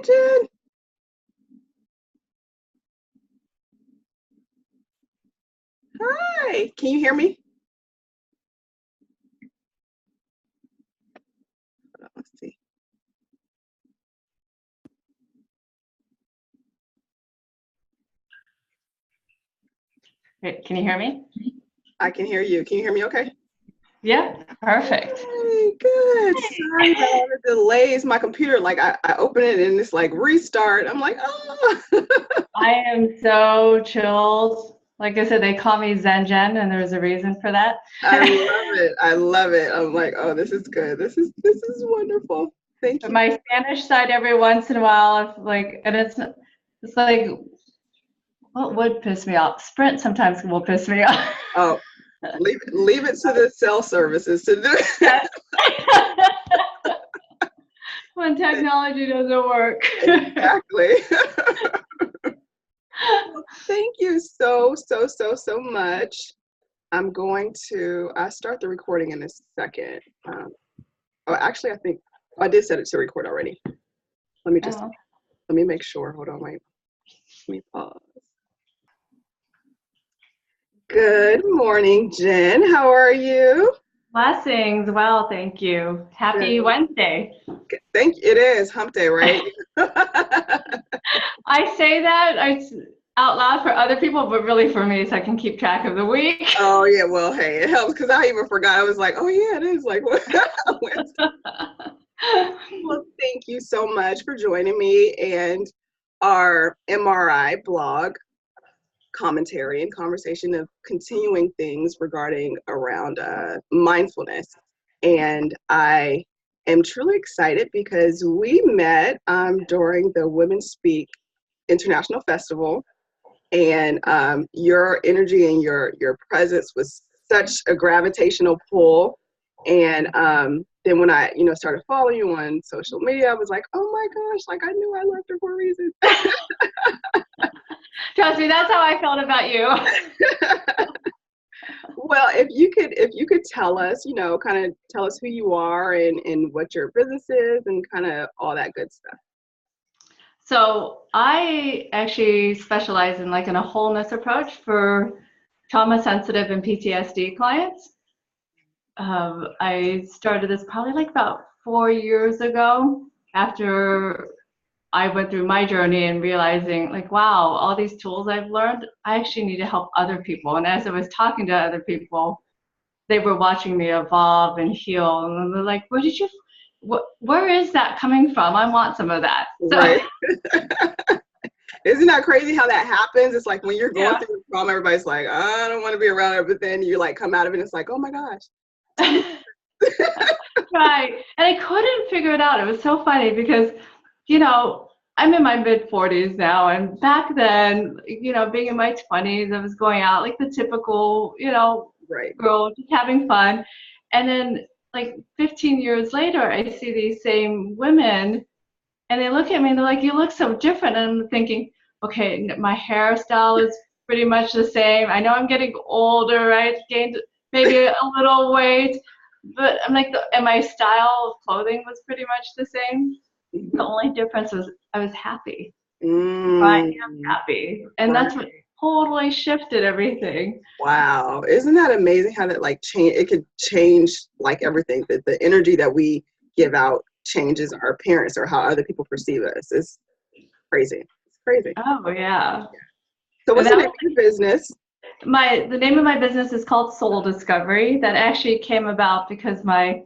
Jen. Hi, can you hear me? Let's see. Can you hear me? I can hear you. Can you hear me okay? Yeah, perfect. Hey, good. Sorry about all the delays. My computer, like I open it and it's like restart. I'm like, oh. I am so chilled. Like I said, they call me Zen Jen, and there's a reason for that. I love it. I love it. I'm like, oh, this is good. This is wonderful. Thank But you. my Spanish side, every once in a while, if like, and it's like, what would piss me off? Sprint sometimes will piss me off. Oh, leave it to the cell services to do. Yes. When technology doesn't work. Exactly. Well, thank you so much. I'm going to start the recording in a second. Oh, actually, I think I did set it to record already. Let me just let me make sure. Hold on, wait. Let me pause. Good morning, Jen. How are you? Blessings. Well, thank you. Happy Wednesday. Thank you. It is hump day, right? I say that out loud for other people, but really for me, so I can keep track of the week. Oh yeah, well, hey, it helps because I even forgot. I was like, oh yeah, it is like what? Well, thank you so much for joining me and our MRI blog commentary and conversation of continuing things regarding around mindfulness. And I am truly excited because we met during the Women Speak International Festival, and your energy and your presence was such a gravitational pull. And then when I started following you on social media, I was like, oh my gosh, like I knew I loved her for a reason. Trust me, that's how I felt about you. Well, if you could tell us, kind of tell us who you are and what your business is and kind of all that good stuff. So I actually specialize in a wholeness approach for trauma sensitive and PTSD clients. I started this probably about 4 years ago after I went through my journey and realizing wow, all these tools I've learned, I actually need to help other people. And as I was talking to other people, they were watching me evolve and heal. And they're like, where is that coming from? I want some of that. So, right. Isn't that crazy how that happens? It's like when you're going through the trauma, everybody's like, I don't want to be around it. But then you come out of it and it's like, oh my gosh. Right. And I couldn't figure it out. It was so funny because, I'm in my mid 40s now. And back then, being in my 20s, I was going out like the typical, right. girl, just having fun. And then 15 years later, I see these same women and they look at me and they're like, you look so different. And I'm thinking, okay, my hairstyle is pretty much the same. I know I'm getting older, right? Gained maybe a little weight, but I'm like, and my style of clothing was pretty much the same. Mm-hmm. The only difference was I was happy. Mm. I am happy. And that's what totally shifted everything. Wow. Isn't that amazing how that change, it could change everything, that the energy that we give out changes our appearance or how other people perceive us. It's crazy. It's crazy. Oh yeah. So what's the name of your business? The name of my business is called Soul Discovery. That actually came about because my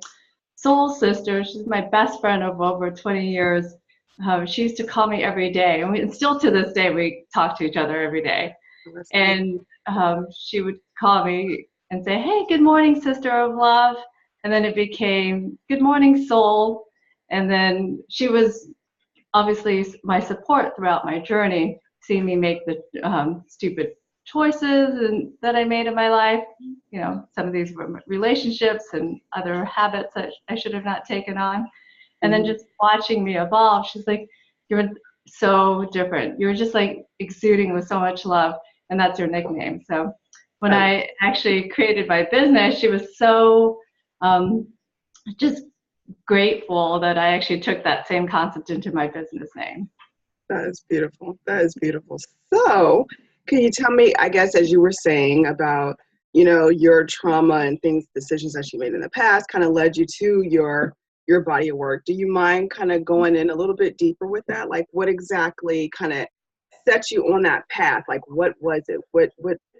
soul sister, she's my best friend of over 20 years. She used to call me every day, and still to this day we talk to each other every day. And she would call me and say, hey, good morning, sister of love. And then it became good morning, soul. And then she was obviously my support throughout my journey, seeing me make the stupid choices that I made in my life. Some of these were relationships and other habits that I should have not taken on. And then just watching me evolve, she's like, you're so different. You're just exuding with so much love. And that's her nickname. So when I actually created my business, she was so just grateful that I actually took that same concept into my business name. That is beautiful. That is beautiful. So, can you tell me, I guess, as you were saying about, your trauma and things, decisions that you made in the past kind of led you to your body of work. Do you mind kind of going in a little bit deeper with that? Like, what exactly kind of set you on that path? Like, what was it? What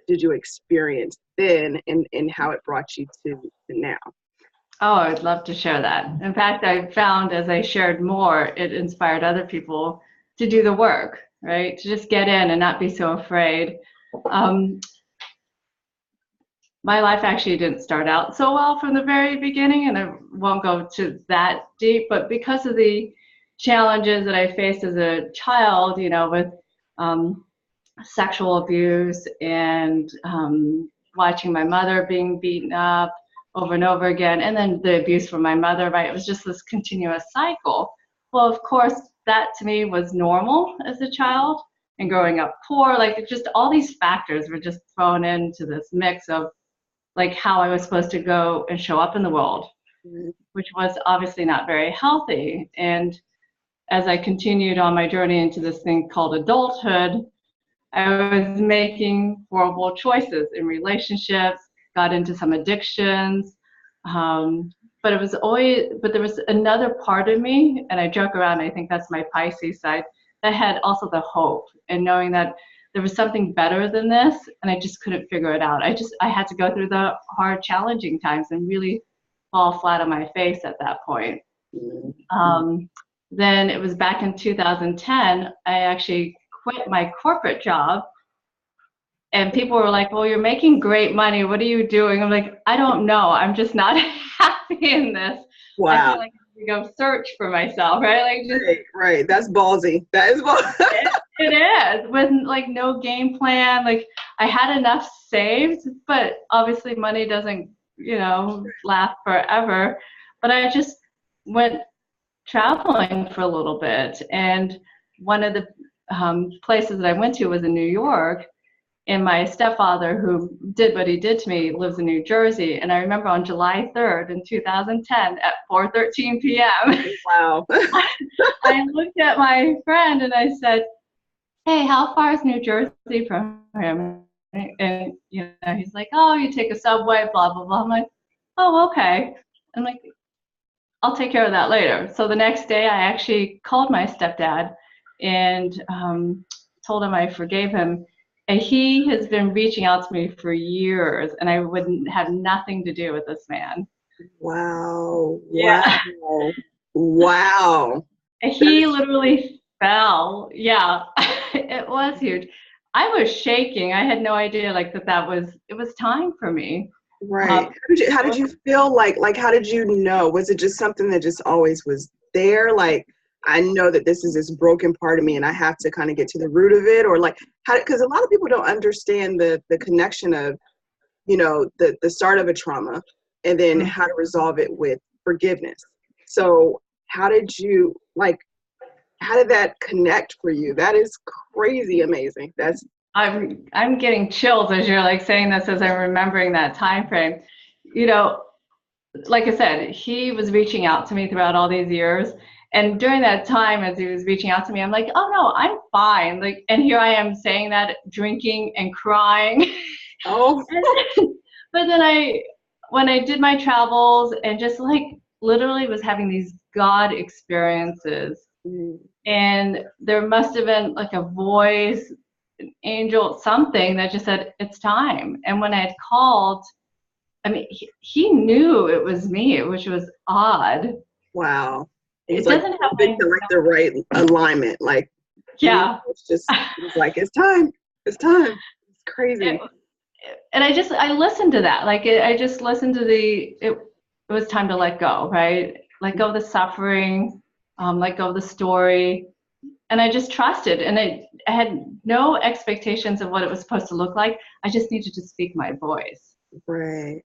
did you experience then, and how it brought you to now? Oh, I'd love to share that. In fact, I found as I shared more, it inspired other people to do the work, right? To just get in and not be so afraid. My life actually didn't start out so well from the very beginning, and I won't go to that deep, but because of the challenges that I faced as a child, with sexual abuse and watching my mother being beaten up over and over again, and then the abuse from my mother, right? It was just this continuous cycle. Well, of course, that to me was normal as a child, and growing up poor, like just all these factors were just thrown into this mix of like how I was supposed to go and show up in the world, which was obviously not very healthy. And as I continued on my journey into this thing called adulthood, I was making horrible choices in relationships, got into some addictions. But there was another part of me, and I joke around, I think that's my Pisces side, that had also the hope and knowing that there was something better than this, and I just couldn't figure it out. I had to go through the hard, challenging times and really fall flat on my face at that point. Then it was back in 2010, I actually quit my corporate job, and people were like, well, you're making great money. What are you doing? I'm like, I don't know. I'm just not happy in this. Wow. I feel like I have to go search for myself, right? Like just right. That's ballsy. That is ballsy. It is, with like no game plan. Like I had enough saved, but obviously money doesn't, last forever. But I just went traveling for a little bit, and one of the places that I went to was in New York. And my stepfather, who did what he did to me, lives in New Jersey. And I remember on July 3rd in 2010 at 4:13 p.m. Wow. I looked at my friend and I said, hey, how far is New Jersey from him? And, he's like, oh, you take a subway, blah, blah, blah. I'm like, oh, okay. I'm like, I'll take care of that later. So the next day I actually called my stepdad and told him I forgave him. And he has been reaching out to me for years, and I wouldn't have nothing to do with this man. Wow. Yeah. Wow. He literally fell. Yeah, it was huge. I was shaking. I had no idea it was time for me. Right. How did you feel like how did you know? Was it just something that just always was there? Like, I know that this is this broken part of me and I have to kind of get to the root of it, or like how, because a lot of people don't understand the connection of, the start of a trauma and then how to resolve it with forgiveness. So how did that connect for you? That is crazy amazing. I'm getting chills as you're like saying this, as I'm remembering that time frame. Like I said, he was reaching out to me throughout all these years. And during that time, as he was reaching out to me, I'm like, oh no, I'm fine. Like, and here I am saying that, drinking and crying. Oh. But then when I did my travels and just like literally was having these God experiences, and there must have been like a voice, an angel, something that just said, it's time. And when I had called, I mean, he knew it was me, which was odd. Wow. It doesn't have the right alignment. Like, yeah. It's like, it's time. It's time. It's crazy. And I listened to that. Like, I just listened to it was time to let go, right? Let go of the suffering, let go of the story. And I just trusted. And I had no expectations of what it was supposed to look like. I just needed to speak my voice. Right.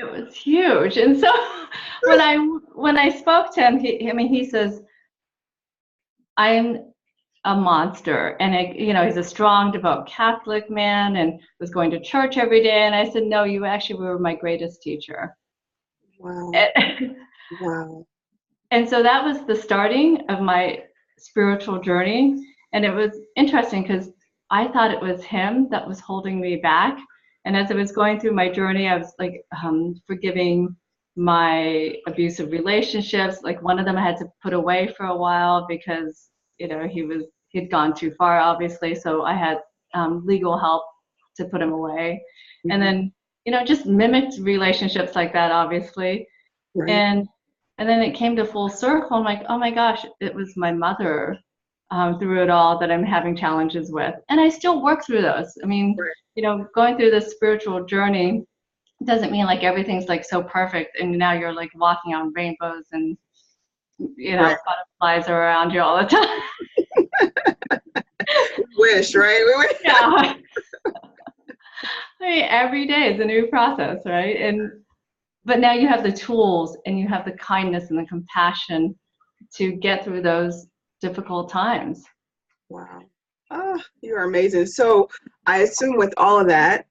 It was huge. And so when I spoke to him, he says, I'm a monster. And he's a strong, devout Catholic man and was going to church every day. And I said, no, you actually were my greatest teacher. Wow. Wow. And so that was the starting of my spiritual journey. And it was interesting because I thought it was him that was holding me back. And as I was going through my journey, I was like forgiving my abusive relationships. Like one of them I had to put away for a while because, he'd gone too far, obviously. So I had legal help to put him away. And then, just mimicked relationships like that, obviously. Right. And then it came to full circle. I'm like, oh my gosh, it was my mother through it all that I'm having challenges with. And I still work through those. I mean, Right. Going through this spiritual journey doesn't mean like everything's like so perfect and now you're like walking on rainbows and, Right. butterflies are around you all the time. We wish, right? We wish. Yeah. I mean, every day is a new process, right? But now you have the tools and you have the kindness and the compassion to get through those difficult times. Wow. Oh, you are amazing. So I assume with all of that,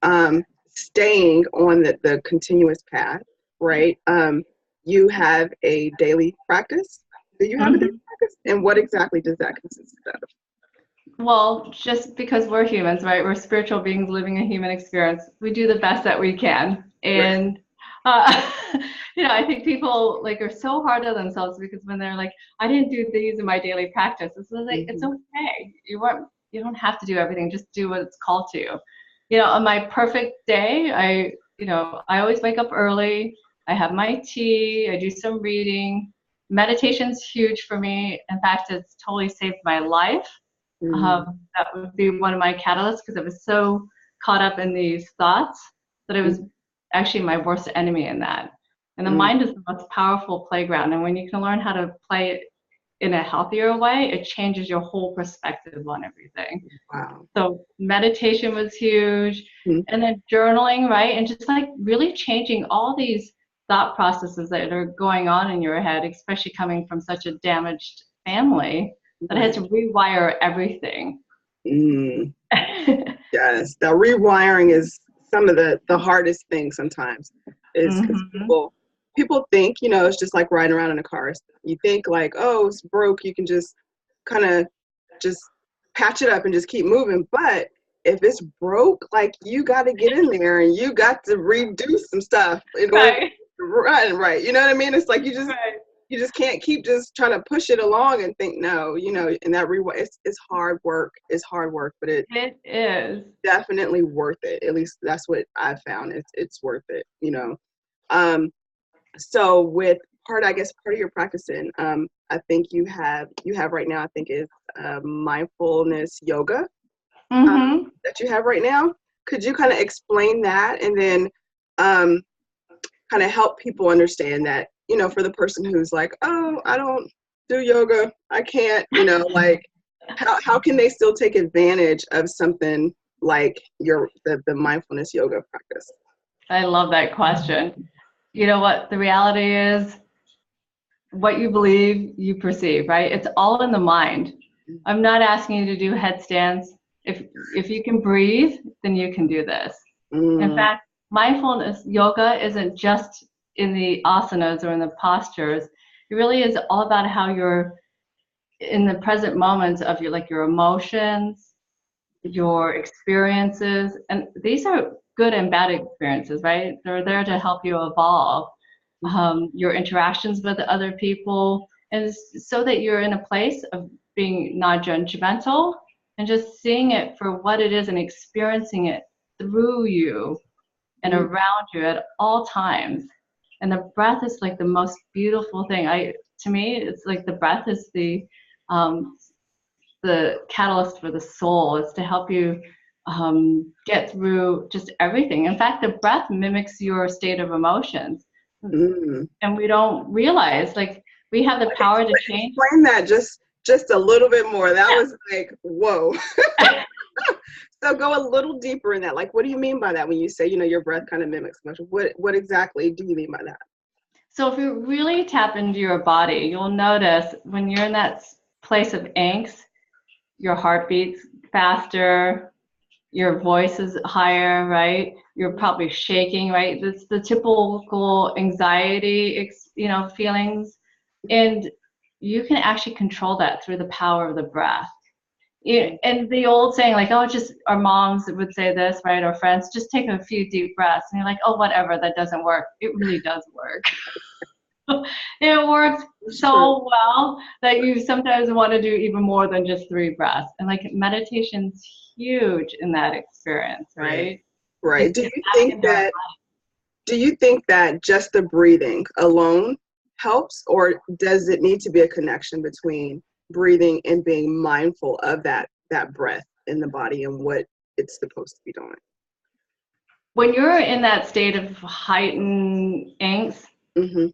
staying on the continuous path, right? You have a daily practice. Do you have a daily practice? And what exactly does that consist of? Well, just because we're humans, right? We're spiritual beings living a human experience. We do the best that we can. Right. And, I think people like are so hard on themselves because when they're like, I didn't do these in my daily practice. It's like, it's okay. You don't have to do everything. Just do what it's called to. On my perfect day, I always wake up early. I have my tea. I do some reading. Meditation's huge for me. In fact, it's totally saved my life. That would be one of my catalysts because I was so caught up in these thoughts that it was actually my worst enemy in that. And the mind is the most powerful playground. And when you can learn how to play it in a healthier way, it changes your whole perspective on everything. Wow. So meditation was huge. And then journaling, right? And just like really changing all these thought processes that are going on in your head, especially coming from such a damaged family. That I had to rewire everything. Yes, the rewiring is some of the hardest things sometimes. Is because people think, it's just like riding around in a car. You think like, oh, it's broke, you can just kind of just patch it up and just keep moving. But if it's broke, like you got to get in there and you got to redo some stuff in order to run right. You know what I mean? It's like you just can't keep just trying to push it along and think, no, and that it's hard work. It's hard work, but it is definitely worth it. At least that's what I've found. It's worth it, So with part of your practicing, I think you have right now, I think is mindfulness yoga that you have right now. Could you kind of explain that and then kind of help people understand that, for the person who's like, oh, I don't do yoga, I can't, like how can they still take advantage of something like the mindfulness yoga practice? I love that question. You know what the reality is? What you believe, you perceive, right? It's all in the mind. I'm not asking you to do headstands. If you can breathe, then you can do this. In fact, mindfulness yoga isn't just in the asanas or in the postures. It really is all about how you're in the present moments of your emotions, your experiences, and these are good and bad experiences, right? They're there to help you evolve. Your interactions with other people, and so that you're in a place of being non-judgmental and just seeing it for what it is and experiencing it through you and around you at all times. And the breath is like the most beautiful thing. To me, it's like the breath is the catalyst for the soul. It's to help you get through just everything. In fact, the breath mimics your state of emotions. And we don't realize, like, we have the power to change. Explain that just a little bit more. That was like, whoa. So go a little deeper in that. Like, what do you mean by that when you say, your breath kind of mimics emotion? What exactly do you mean by that? So if you really tap into your body, you'll notice when you're in that place of angst, your heart beats faster, your voice is higher, right? You're probably shaking, right? That's the typical anxiety, feelings. And you can actually control that through the power of the breath. And the old saying, like, oh, just our moms would say this, right? Our friends, just take a few deep breaths. And you're like, oh, whatever, that doesn't work. It really does work. It works so well that you sometimes want to do even more than just 3 breaths. And like meditation's huge in that experience, right? Right. Do you think that just the breathing alone helps, or does it need to be a connection between breathing and being mindful of that breath in the body and what it's supposed to be doing? When you're in that state of heightened angst, Mm-hmm.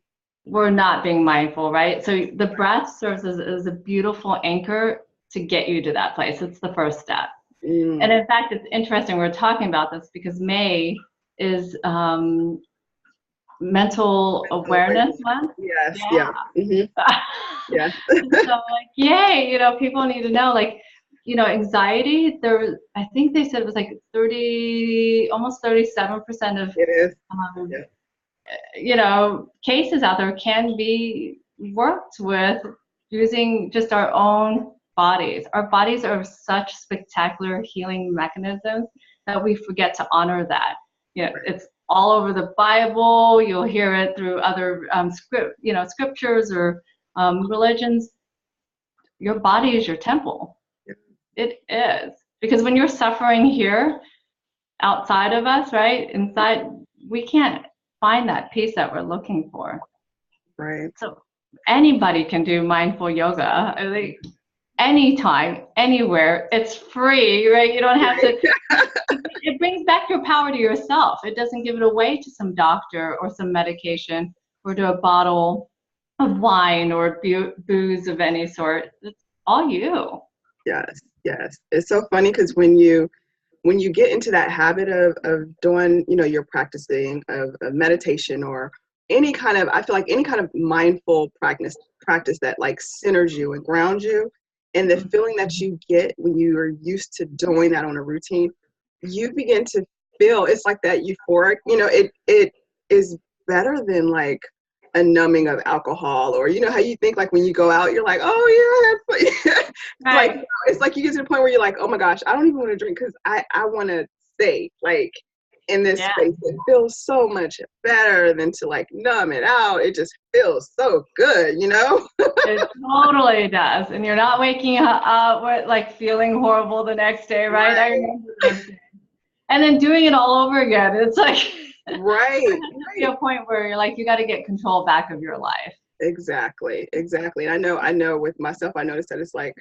we're not being mindful, right? So the breath serves as a beautiful anchor to get you to that place. It's the first step. And in fact, it's interesting we're talking about this because May is mental awareness month. Yes. Yeah. Mm-hmm. Yeah. So like, yay, people need to know, like, anxiety, I think they said it was like almost 37% of It is. cases out there can be worked with using just our own bodies. Our bodies are such spectacular healing mechanisms that we forget to honor that. It's all over the Bible. You'll hear it through other scriptures or religions. Your body is your temple. It is. Because when you're suffering here, outside of us, right? Inside, we can't find that peace that we're looking for. Right. So anybody can do mindful yoga. Anytime, anywhere. It's free, right? You don't have to. It brings back your power to yourself. It doesn't give it away to some doctor or some medication or to a bottle of wine or booze of any sort. It's all you. Yes. Yes. It's so funny because when you get into that habit of doing, your practicing of meditation or any kind of, I feel like any kind of mindful practice that like centers you and grounds you, and the feeling that you get when you are used to doing that on a routine, you begin to feel, it's like that euphoric, it is better than like a numbing of alcohol, or how you think like when you go out, you're like, oh yeah, Right. like it's like you get to the point where you're like, oh my gosh, I don't even want to drink because I want to stay like in this space. It feels so much better than to like numb it out. It just feels so good, It totally does. And you're not waking up with like feeling horrible the next day, right? I remember those days. And then doing it all over again. It's like right. To a point where you're like, you got to get control back of your life. Exactly. And I know with myself, I noticed that it's like,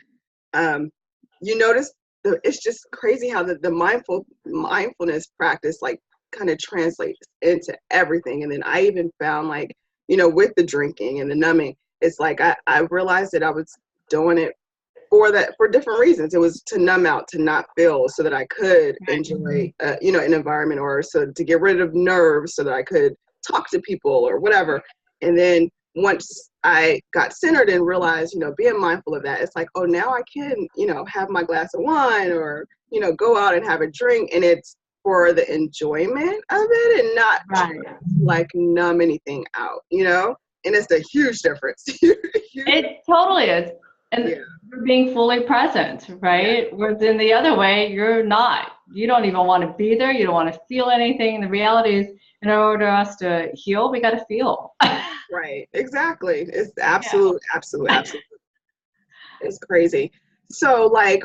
you notice it's just crazy how the mindfulness practice like kind of translates into everything. And then I even found like, with the drinking and the numbing, it's like I realized that I was doing it for different reasons. It was to numb out, to not feel, so that I could enjoy, an environment, or so to get rid of nerves so that I could talk to people or whatever. And then once I got centered and realized, being mindful of that, it's like, oh, now I can, have my glass of wine or, go out and have a drink. And it's for the enjoyment of it and not like numb anything out, and it's a huge difference. It totally is. And you're being fully present, right? Yeah. Whereas in the other way, you're not. You don't even want to be there. You don't want to feel anything. The reality is, in order for us to heal, we got to feel. Right. Exactly. It's absolute. It's crazy. So like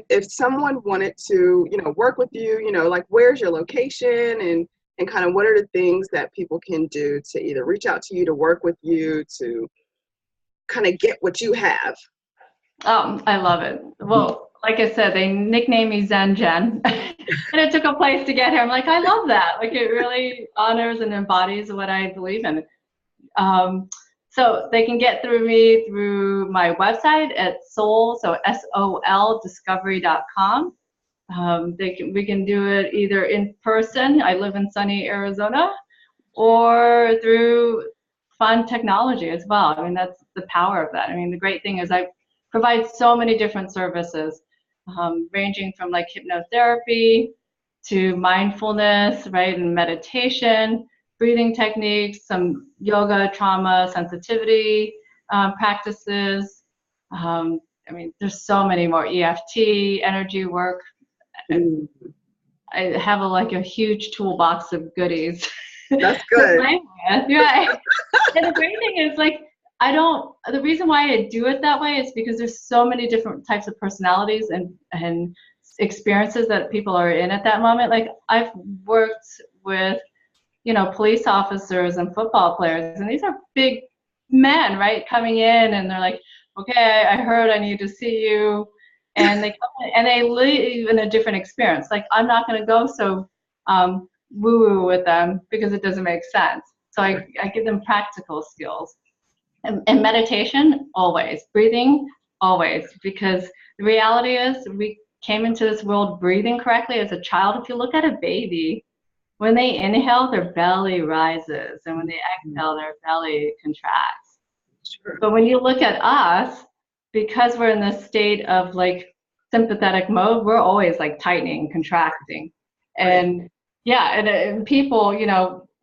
if someone wanted to, work with you, like where's your location and kind of what are the things that people can do to either reach out to you, to work with you, to kind of get what you have? I love it. Well, like I said, they nicknamed me Zen Jen, and it took a place to get here. I'm like, I love that. Like, it really honors and embodies what I believe in. So they can get through me through my website at SOL discovery.com. We can do it either in person. I live in sunny Arizona, or through fun technology as well. I mean, that's the power of that. I mean, the great thing is I provide so many different services. ranging from like hypnotherapy to mindfulness, right, and meditation, breathing techniques, some yoga, trauma, sensitivity practices. I mean, there's so many more, EFT, energy work. Mm, I have like a huge toolbox of goodies that's to good. play with, right? And the great thing is, like, the reason why I do it that way is because there's so many different types of personalities and experiences that people are in at that moment. Like, I've worked with, police officers and football players, and these are big men, right, coming in, and they're like, okay, I heard I need to see you. And they come in, and they live in a different experience. Like, I'm not going to go so woo-woo with them because it doesn't make sense. So I give them practical skills. And meditation, always. Breathing, always. Because the reality is, we came into this world breathing correctly as a child. If you look at a baby, when they inhale, their belly rises. And when they exhale, their belly contracts. Sure. But when you look at us, because we're in this state of like sympathetic mode, we're always like tightening, contracting. And yeah, and people,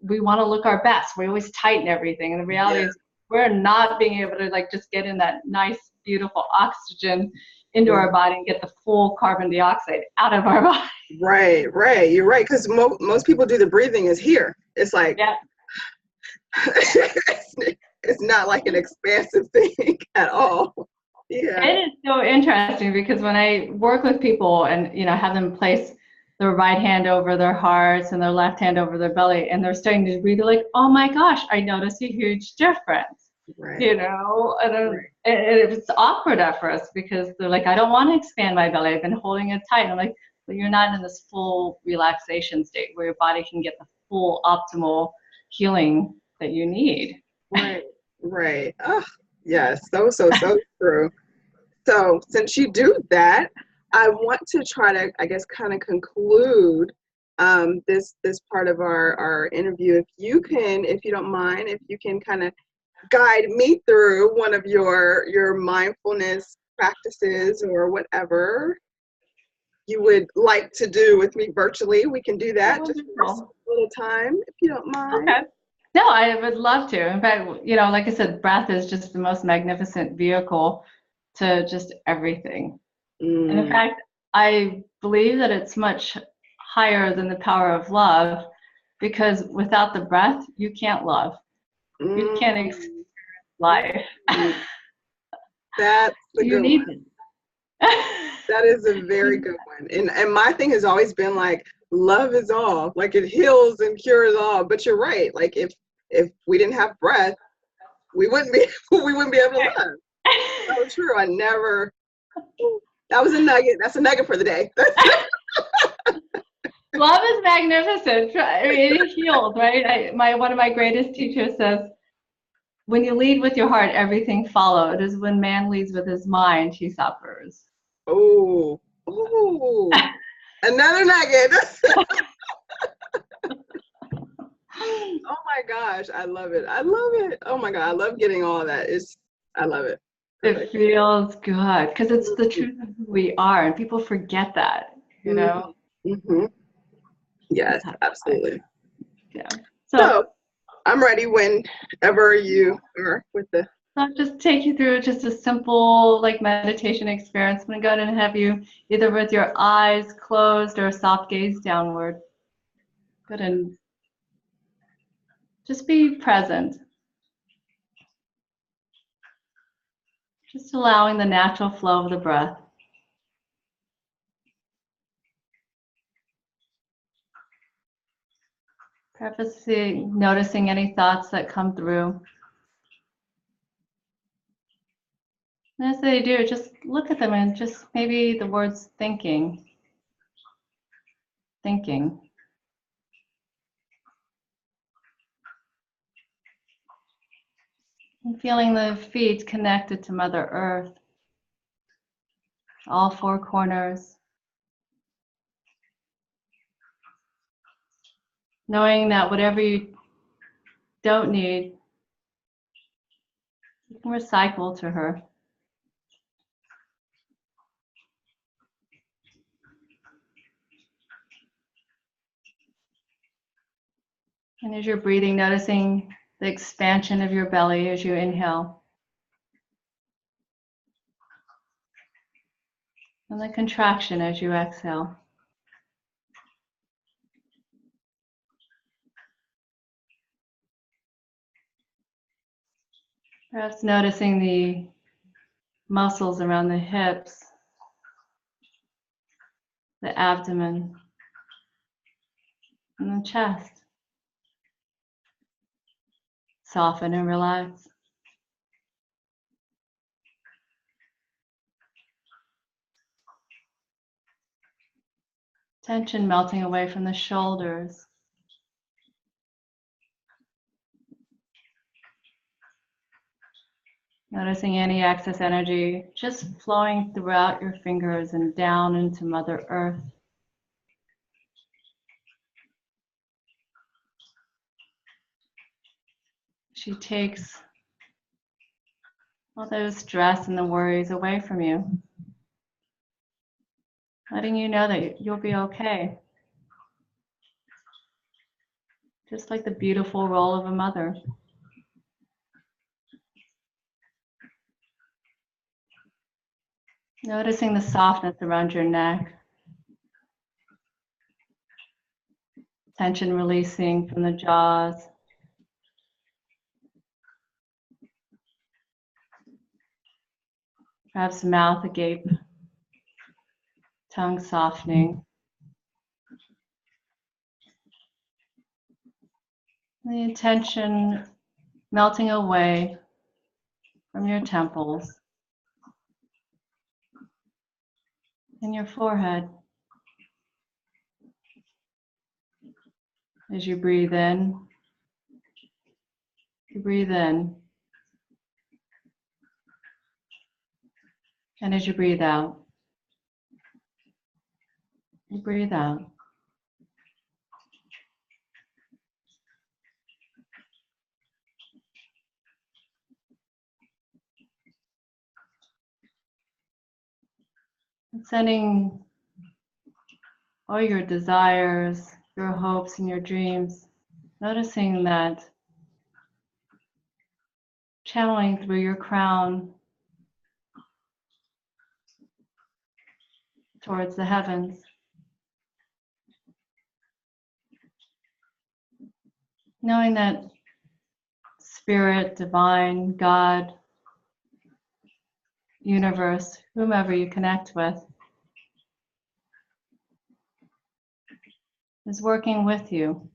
we want to look our best. We always tighten everything. And the reality is, we're not being able to like just get in that nice, beautiful oxygen into our body and get the full carbon dioxide out of our body. Right, right. You're right. Because most people do the breathing is here. It's like, Yeah. it's not like an expansive thing at all. Yeah. It is so interesting because when I work with people and have them place their right hand over their hearts and their left hand over their belly, and they're starting to breathe, they're like, oh my gosh, I notice a huge difference. Right. And it's awkward at first because they're like, I don't want to expand my belly. I've been holding it tight. And I'm like, well, you're not in this full relaxation state where your body can get the full optimal healing that you need. Right. Right. Oh, yes. So true. So since you do that, I want to try to, I guess, kind of conclude this part of our interview. If you don't mind, if you can kind of guide me through one of your mindfulness practices or whatever you would like to do with me virtually. We can do that just for a little time, if you don't mind. Okay. No, I would love to. In fact, like I said, breath is just the most magnificent vehicle to just everything. And in fact, I believe that it's much higher than the power of love, because without the breath, you can't love. You can't experience life. That's a You good need one. it. That is a very good one. And my thing has always been like, love is all. Like, it heals and cures all. But you're right. Like, if we didn't have breath, we wouldn't be able to love. So true. That was a nugget. That's a nugget for the day. Love is magnificent. I mean, it heals, right? One of my greatest teachers says, when you lead with your heart, everything followed. Is when man leads with his mind, he suffers. Oh, another nugget. Oh my gosh, I love it. Oh my God, I love getting all of that. I love it. Perfect. It feels good because it's the truth of who we are, and people forget that, Mm-hmm. Yes, absolutely. Yeah. So I'm ready whenever you are with the. I'll just take you through just a simple meditation experience. I'm going to go ahead and have you either with your eyes closed or soft gaze downward. Good, and just be present. Just allowing the natural flow of the breath. Perhaps noticing any thoughts that come through. And as they do, just look at them and just maybe the words thinking. And feeling the feet connected to Mother Earth. All four corners. Knowing that whatever you don't need, you can recycle to her. And as you're breathing, noticing the expansion of your belly as you inhale. And the contraction as you exhale. Perhaps noticing the muscles around the hips, the abdomen, and the chest. Soften and relax. Tension melting away from the shoulders. Noticing any excess energy just flowing throughout your fingers and down into Mother Earth. She takes all those stress and the worries away from you, letting you know that you'll be okay. Just like the beautiful role of a mother. Noticing the softness around your neck. Tension releasing from the jaws. Perhaps mouth agape. Tongue softening. The intention melting away from your temples and your forehead. As you breathe in, you breathe in. And as you breathe out, you breathe out. And sending all your desires, your hopes, and your dreams, noticing that channeling through your crown towards the heavens. Knowing that Spirit, Divine, God, Universe, whomever you connect with, is working with you,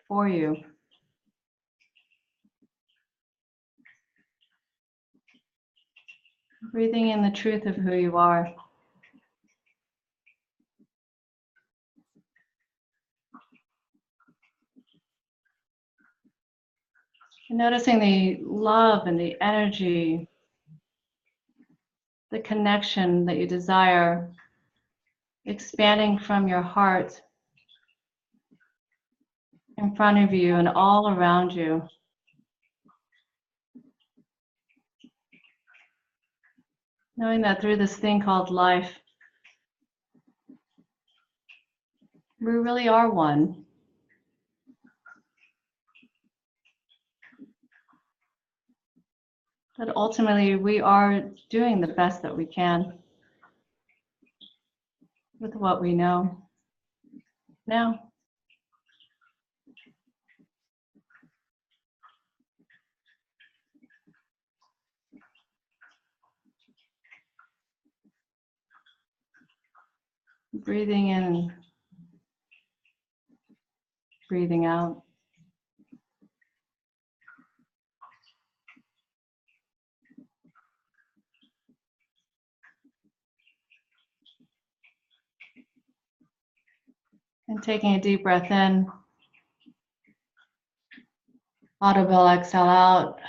for you. Breathing in the truth of who you are. And noticing the love and the energy, the connection that you desire, expanding from your heart in front of you and all around you. Knowing that through this thing called life, we really are one. That ultimately we are doing the best that we can with what we know now. Breathing in, breathing out. And taking a deep breath in. Audible exhale out.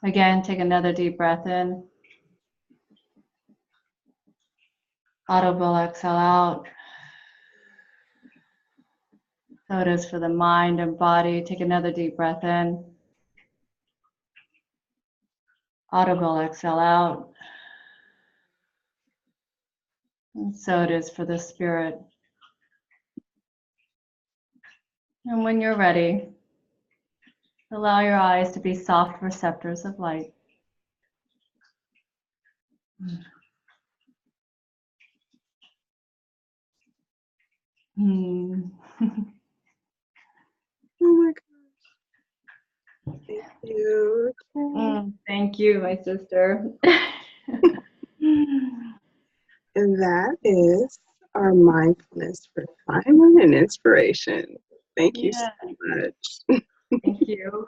Again, take another deep breath in. Audible exhale out. So it is for the mind and body. Take another deep breath in. Audible exhale out. And so it is for the spirit. And when you're ready, allow your eyes to be soft receptors of light. Hmm. Oh my gosh. Thank you. Thank you, my sister. And that is our mindfulness refinement and inspiration. Thank you so Yeah, much. thank you.